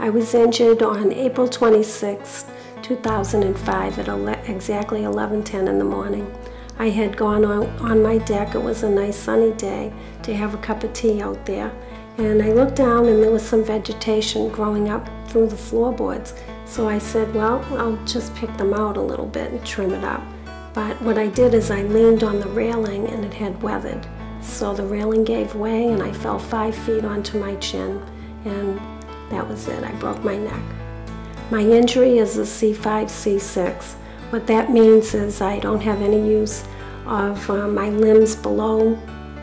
I was injured on April 26, 2005 at exactly 11:10 in the morning. I had gone on my deck. It was a nice sunny day to have a cup of tea out there. And I looked down and there was some vegetation growing up through the floorboards. So I said, well, I'll just pick them out a little bit and trim it up. But what I did is I leaned on the railing and it had weathered. So the railing gave way and I fell 5 feet onto my chin, and that was it. I broke my neck. My injury is a C5, C6. What that means is I don't have any use of my limbs below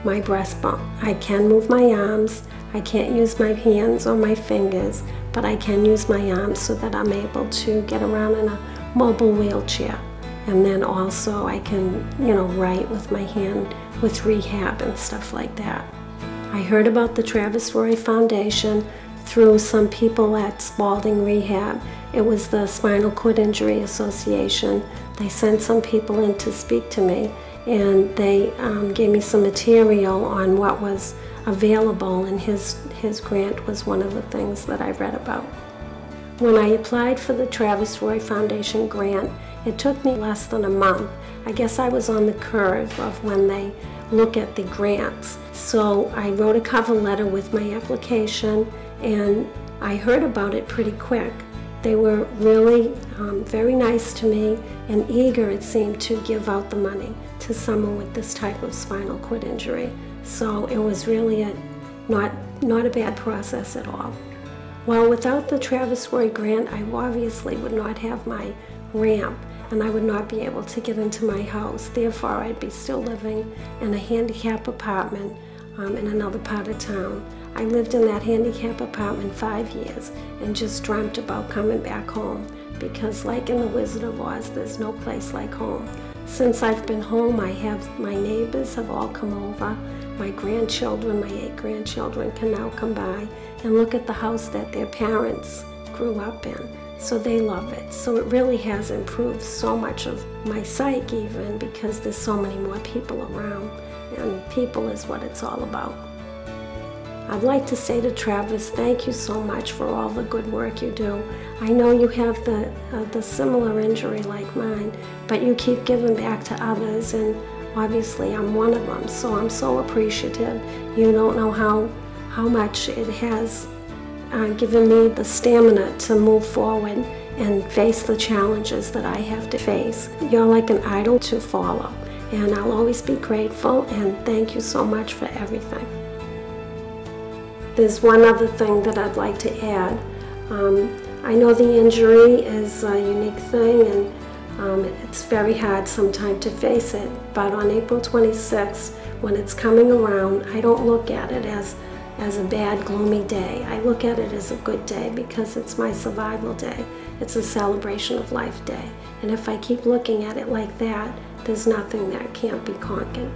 my breastbone. I can move my arms. I can't use my hands or my fingers, but I can use my arms so that I'm able to get around in a mobile wheelchair. And then also I can, write with my hand with rehab and stuff like that. I heard about the Travis Roy Foundation through some people at Spalding Rehab. It was the Spinal Cord Injury Association. They sent some people in to speak to me, and they gave me some material on what was available, and his grant was one of the things that I read about. When I applied for the Travis Roy Foundation grant, it took me less than a month. I guess I was on the curve of when they look at the grants. So I wrote a cover letter with my application, and I heard about it pretty quick. They were really very nice to me and eager, it seemed, to give out the money to someone with this type of spinal cord injury. So it was really not a bad process at all. Well, without the Travis Roy grant, I obviously would not have my ramp, and I would not be able to get into my house. Therefore, I'd be still living in a handicap apartment in another part of town. I lived in that handicap apartment 5 years and just dreamt about coming back home, because like in The Wizard of Oz, there's no place like home. Since I've been home, my neighbors have all come over. My grandchildren, my 8 grandchildren, can now come by and look at the house that their parents grew up in. So they love it. So it really has improved so much of my psyche even, because there's so many more people around, and people is what it's all about. I'd like to say to Travis, thank you so much for all the good work you do. I know you have the similar injury like mine, but you keep giving back to others, and obviously I'm one of them, so I'm so appreciative. You don't know how much it has given me the stamina to move forward and face the challenges that I have to face. You're like an idol to follow, and I'll always be grateful, and thank you so much for everything. There's one other thing that I'd like to add. I know the injury is a unique thing, and it's very hard sometimes to face it, but on April 26th, when it's coming around, I don't look at it as a bad, gloomy day. I look at it as a good day, because it's my survival day. It's a celebration of life day. And if I keep looking at it like that, there's nothing that can't be conquered.